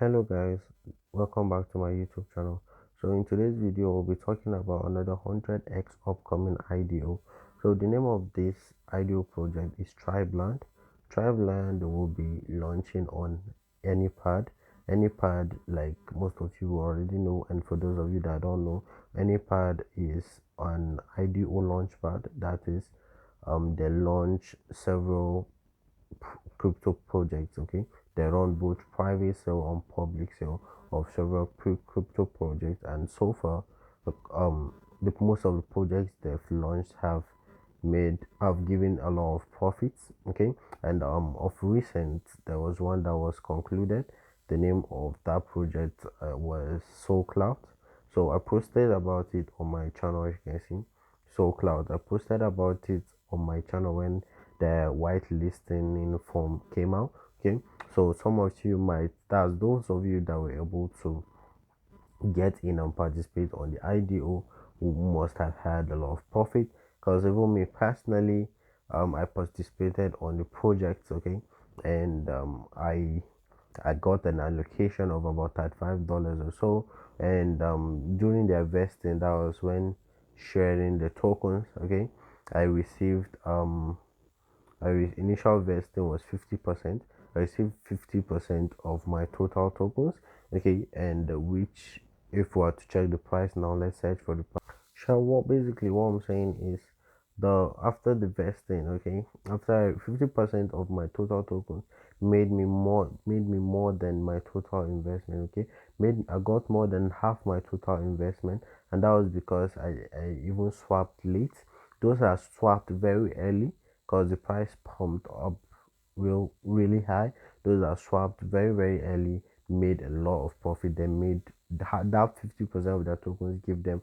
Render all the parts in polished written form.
Hello guys, welcome back to my YouTube channel. So in today's video we'll be talking about another 100x upcoming IDO. So the name of this IDO project is Tribland. Tribland will be launching on Anypad. Anypad, like most of you already know, and for those of you that don't know, Anypad is an IDO launchpad. That is, they launch several crypto projects. Okay, they run both private sale and public sale of several crypto projects, and so far the most of the projects they've launched have given a lot of profits. Okay, and of recent there was one that was concluded. The name of that project was Cloud. So I posted about it on my channel, as you can see. Cloud, I posted about it on my channel when the whitelisting form came out. Okay, so some of you might, that's those of you that were able to get in and participate on the IDO, who must have had a lot of profit. Because even me personally, I participated on the project. Okay, and I got an allocation of about $35 or so, and during the vesting, that was when sharing the tokens. Okay, I received initial vesting was 50%. I received 50% of my total tokens. Okay, and which, if we were to check the price now, let's search for the price. So what I'm saying is, the after the vesting, okay, after 50% of my total tokens made me more than my total investment. Okay, made I got more than half my total investment, and that was because I even swapped late. Those are swapped very early because the price pumped up really high. Those are swapped very early, made a lot of profit. They made that 50% of their tokens give them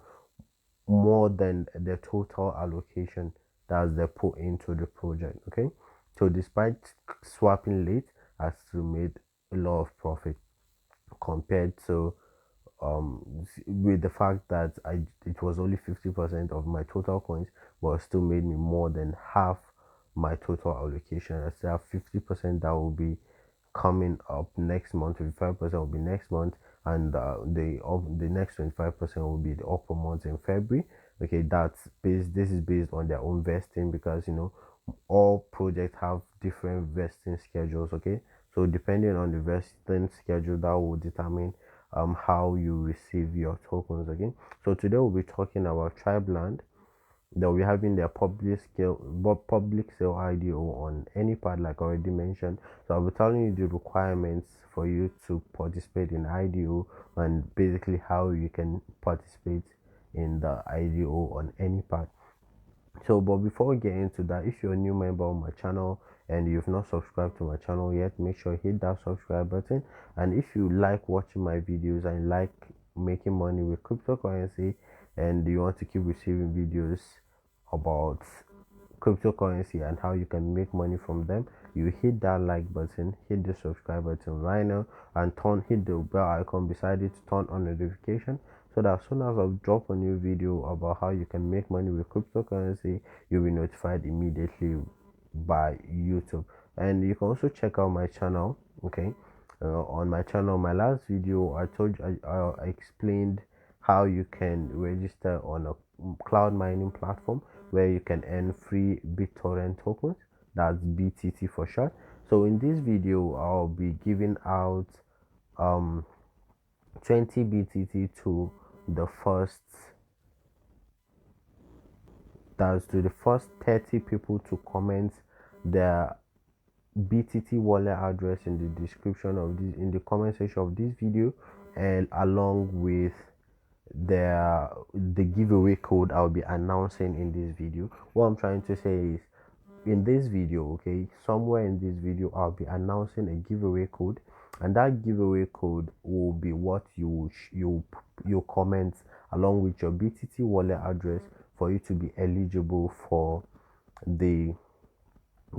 more than the total allocation that they put into the project. Okay, so despite swapping late, I still made a lot of profit compared to with the fact that it was only 50% of my total coins, but it still made me more than half my total allocation. I still have 50% that will be coming up next month. 55% will be next month, and the next 25% will be the upper month in February. Okay, that's based. This is based on their own vesting, because all projects have different vesting schedules. Okay, so depending on the vesting schedule, that will determine how you receive your tokens. Okay, so today we'll be talking about Tribland. They'll be having their public sale IDO on Anypad, like I already mentioned. So I'll be telling you the requirements for you to participate in IDO, and basically how you can participate in the IDO on Anypad. So but before we get into that, if you're a new member on my channel and you've not subscribed to my channel yet, make sure you hit that subscribe button. And if you like watching my videos and like making money with cryptocurrency, and you want to keep receiving videos about cryptocurrency and how you can make money from them, you hit that like button, hit the subscribe button right now, and hit the bell icon beside it to turn on notification, so that as soon as I drop a new video about how you can make money with cryptocurrency, you'll be notified immediately by YouTube. And you can also check out my channel. Okay, on my channel, my last video, I told you, I explained how you can register on a cloud mining platform where you can earn free BitTorrent tokens. That's BTT for short. So in this video, I'll be giving out um 20 BTT to the first that's to the first 30 people to comment their BTT wallet address in the description of this, in the comment section of this video, and along with the giveaway code I'll be announcing in this video. What I'm trying to say is, in this video, okay, somewhere in this video I'll be announcing a giveaway code, and that giveaway code will be what you comment along with your BTT wallet address for you to be eligible for the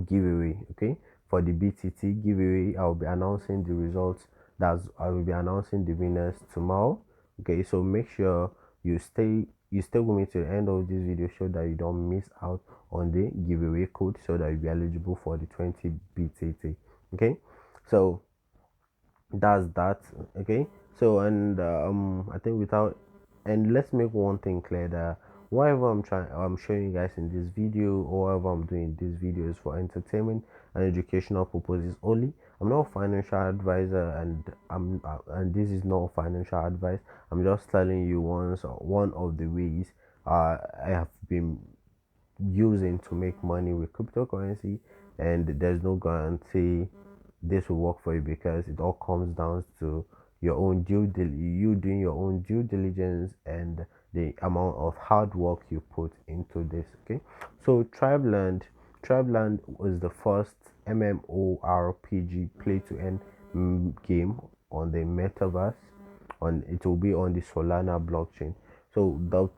giveaway. Okay, for the BTT giveaway, I'll be announcing the results. I will be announcing the winners tomorrow. Okay, so make sure you stay with me to the end of this video, so that you don't miss out on the giveaway code, so that you'll be eligible for the 20 BTT. Okay, so that's that. Okay, so and I think without, and let's make one thing clear, that whatever I'm showing you guys in this video, or whatever I'm doing in this video, is for entertainment and educational purposes only. I'm not a financial advisor, and and this is not financial advice. I'm just telling you one of the ways I have been using to make money with cryptocurrency, and there's no guarantee this will work for you, because it all comes down to you doing your own due diligence, and the amount of hard work you put into this. Okay, so Tribland was the first MMORPG play to earn game on the metaverse. On It will be on the Solana blockchain. So the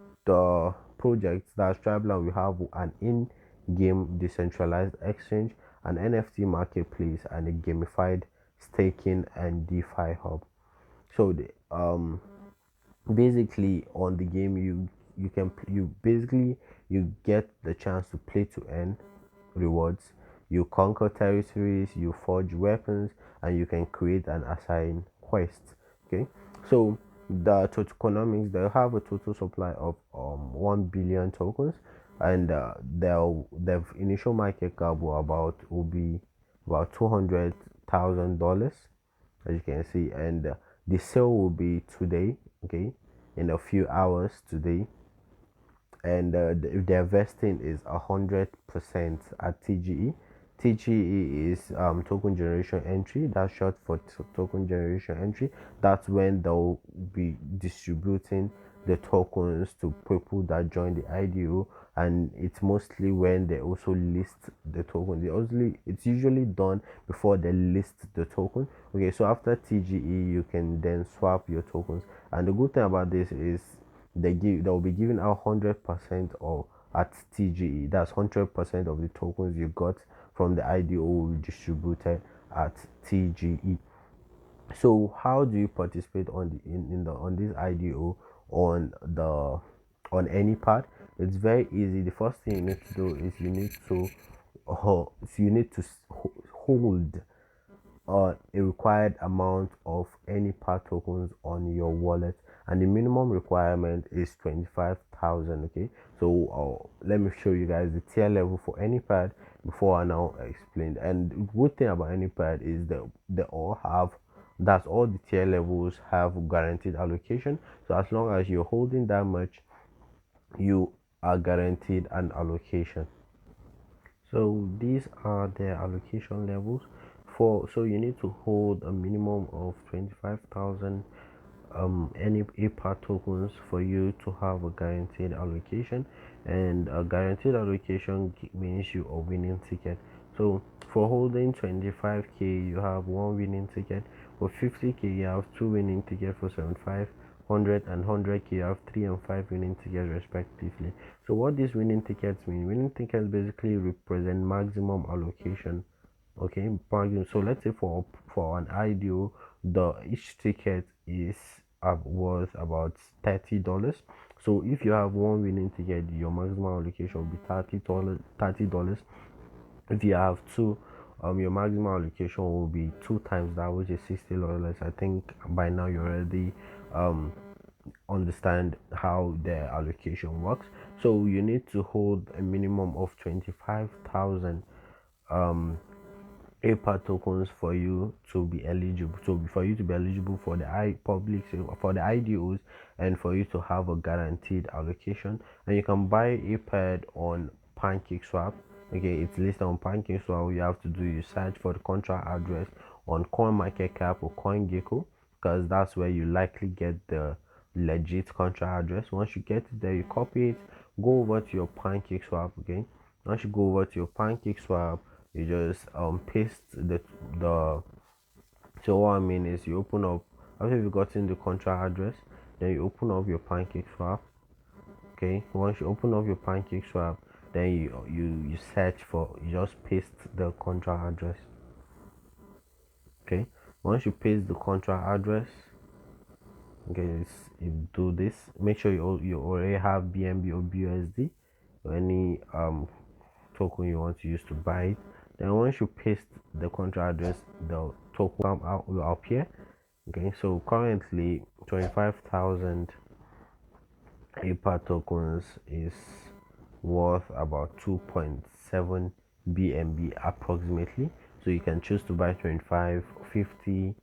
project that's Tribland will have an in-game decentralized exchange, an NFT marketplace, and a gamified staking and DeFi hub. So basically on the game, you can you basically you get the chance to play to earn rewards. You conquer territories, you forge weapons, and you can create and assign quests. Okay, so the tokenomics, they have a total supply of 1 billion tokens, and their initial market cap will be about $200,000, as you can see, and the sale will be today. Okay, in a few hours today, and their vesting is 100% at TGE. TGE is token generation entry. That's short for token generation entry. That's when they'll be distributing the tokens to people that join the IDO, and it's mostly when they also list the token. It's usually done before they list the token. Okay, so after TGE, you can then swap your tokens, and the good thing about this is they'll be giving out 100% of at TGE. That's 100% of the tokens you got from the IDO will be distributed at TGE. So how do you participate on the on this IDO on the on Anypad? It's very easy. The first thing you need to do is hold a required amount of Anypad tokens on your wallet, and the minimum requirement is 25,000. Okay, so let me show you guys the tier level for Anypad before I now explain. And the good thing about Anypad is that they all have that's all the tier levels have guaranteed allocation. So as long as you're holding that much, you are guaranteed an allocation. So these are their allocation levels. So you need to hold a minimum of 25,000 any APA tokens for you to have a guaranteed allocation, and a guaranteed allocation means you are winning ticket. So for holding 25k, you have one winning ticket. For 50k, you have two winning tickets. For 75, 100 and 100k, you have 3 and 5 winning tickets respectively. So what these winning tickets mean? Winning tickets basically represent maximum allocation. Okay, bargain. So let's say for an IDO, the each ticket is worth about $30. So if you have one winning ticket, your maximum allocation will be $30. If you have two, your maximum allocation will be two times that, which is $60. I think by now you already um understand how the allocation works. So you need to hold a minimum of 25,000 APA tokens for you to be eligible. So for you to be eligible for the for the IDOs, and for you to have a guaranteed allocation, and you can buy APAD on PancakeSwap. Okay, it's listed on PancakeSwap. All you have to do is search for the contract address on CoinMarketCap or CoinGecko, because that's where you likely get the legit contract address. Once you get it there, you copy it, go over to your PancakeSwap. Okay, once you go over to your PancakeSwap, you just paste the so what I mean is, you open up after you've gotten the contract address, then you open up your PancakeSwap. Okay, once you open up your PancakeSwap, then you search for, you just paste the contract address. Okay, once you paste the contract address, okay, you do this, make sure you already have BNB or BUSD or any token you want to use to buy it. Then once you paste the contract address, the token will appear, Okay, so currently 25,000 Anypad tokens is worth about 2.7 BNB approximately. So you can choose to buy 25, 50,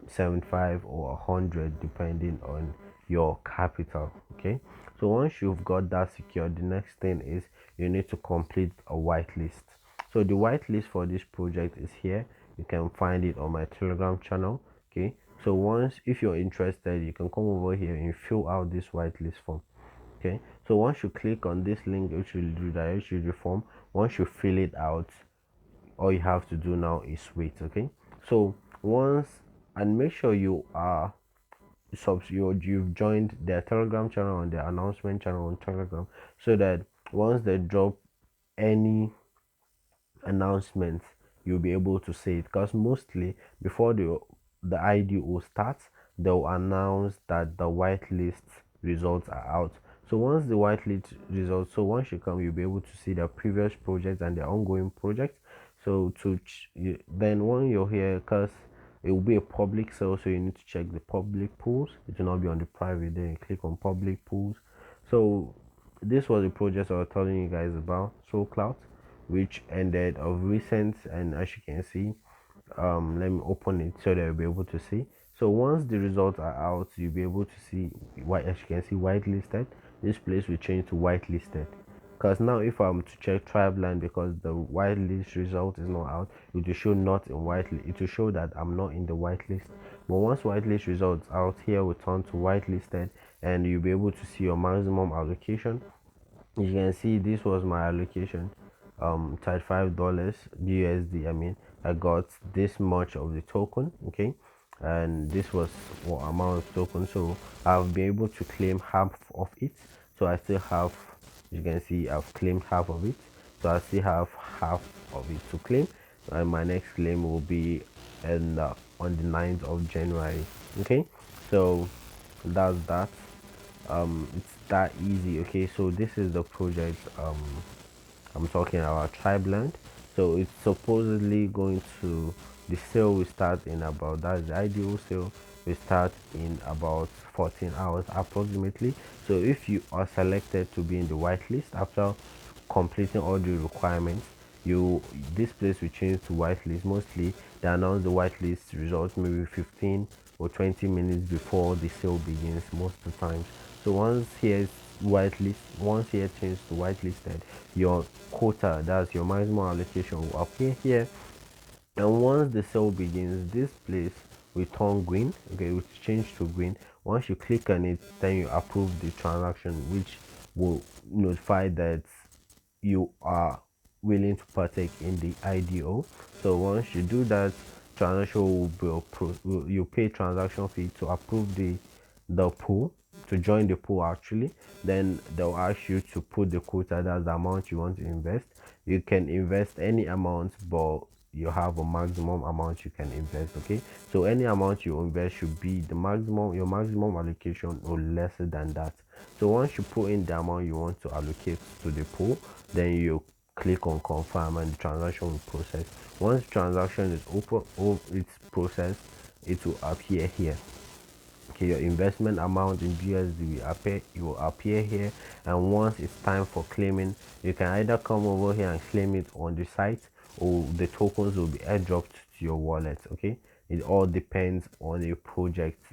75 or 100 depending on your capital. Okay, so once you've got that secured, the next thing is you need to complete a whitelist. So the whitelist for this project is here. You can find it on my Telegram channel. Okay, so once, if you're interested, you can come over here and fill out this whitelist form. Okay, so once you click on this link, which will redirect you to the form. Once you fill it out, all you have to do now is wait. Okay, so once, and make sure you are you've joined their Telegram channel and their announcement channel on Telegram, so that once they drop any announcements, you'll be able to see it, because mostly before the IDO starts, they'll announce that the whitelist results are out. So once the whitelist results, so once you come, you'll be able to see the previous projects and the ongoing projects. So then when you're here, because it will be a public sale, so you need to check the public pools. It will not be on the private. Then you click on public pools. So this was the project I was telling you guys about, Soul Cloud, which ended of recent. And as you can see, let me open it so that you'll be able to see. So once the results are out, you'll be able to see what, as you can see, whitelisted. This place will change to whitelisted, because now if I'm to check Tribland, because the whitelist result is not out, it will show not in whitelist. It will show that I'm not in the whitelist. But once whitelist results out, here will turn to whitelisted, and you'll be able to see your maximum allocation. You can see this was my allocation, $35 USD. I mean, I got this much of the token. Okay, and this was what amount of token, so I'll be able to claim half of it. So I still have, you can see I've claimed half of it, so I still have half of it to claim, and my next claim will be on the 9th of January. Okay, so that's that. It's that easy. Okay, so this is the project I'm talking about, Tribland. So it's supposedly going to, the sale will start in about, that's the IDO sale, will start in about 14 hours approximately. So if you are selected to be in the whitelist after completing all the requirements, you, this place will change to whitelist. Mostly they announce the whitelist results maybe 15 or 20 minutes before the sale begins most of the time. So once here is whitelist, once here changes to whitelisted, your quota, that's your maximum allocation, will appear here. And once the sale begins, this place will turn green. Okay, it will change to green. Once you click on it, then you approve the transaction, which will notify that you are willing to partake in the IDO. So once you do that, transaction will be approved. You pay transaction fee to approve the pool, to join the pool actually. Then they'll ask you to put the quota, that's the amount you want to invest. You can invest any amount, but you have a maximum amount you can invest. Okay, so any amount you invest should be the maximum, your maximum allocation, or lesser than that. So once you put in the amount you want to allocate to the pool, then you click on confirm and the transaction will process. Once the transaction is open, or it's processed, it will appear here. Okay, your investment amount in USD will appear, it will appear here. And once it's time for claiming, you can either come over here and claim it on the site, or the tokens will be airdropped to your wallet. Okay, it all depends on the project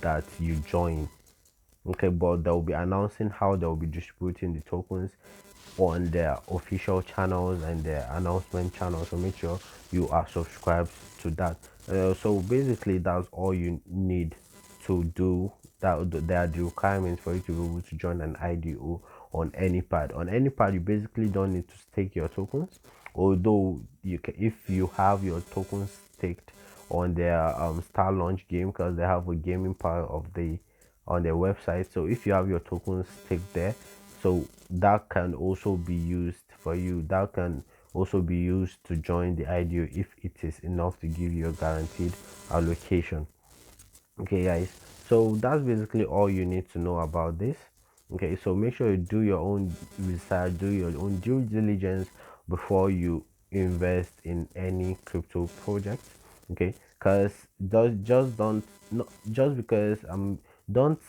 that you join. Okay, but they'll be announcing how they'll be distributing the tokens on their official channels and their announcement channels, so make sure you are subscribed to that. So basically that's all you need to do. That there are the requirements for you to be able to join an IDO on Anypad. On Anypad, you basically don't need to stake your tokens, although you can, if you have your tokens staked on their Star Launch game, because they have a gaming part of the on their website. So if you have your tokens staked there, so that can also be used for you. That can also be used to join the IDO if it is enough to give you a guaranteed allocation. Okay guys, so that's basically all you need to know about this. Okay, so make sure you do your own research, do your own due diligence before you invest in any crypto project. Okay, because just don't, not just because don't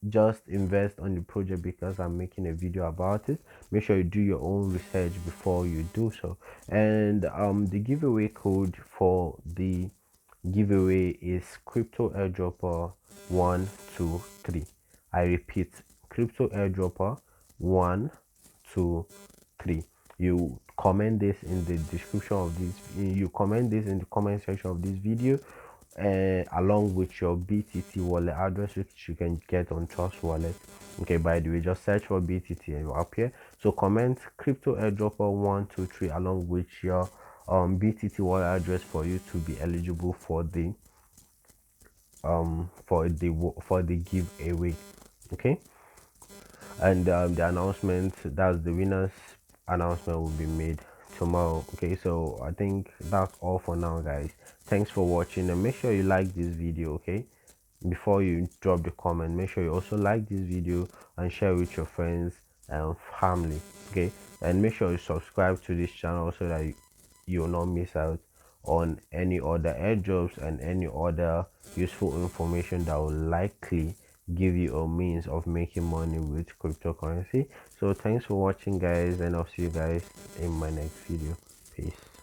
just invest on the project because I'm making a video about it. Make sure you do your own research before you do so. And the giveaway code for the giveaway is crypto airdropper 123. I repeat, crypto airdropper 123. You comment this in the description of this, you comment this in the comment section of this video, along with your BTT wallet address, which you can get on Trust Wallet. Okay, by the way, just search for BTT and you'll appear. So comment crypto airdropper 123 along with your BTT wallet address for you to be eligible for the giveaway. Okay, and the announcement, that's the winners announcement, will be made tomorrow. Okay, so I think that's all for now, guys. Thanks for watching, and make sure you like this video. Okay, before you drop the comment, make sure you also like this video and share with your friends and family. Okay, and make sure you subscribe to this channel so that you will not miss out on any other airdrops and any other useful information that will likely give you a means of making money with cryptocurrency. So thanks for watching, guys, and I'll see you guys in my next video. Peace.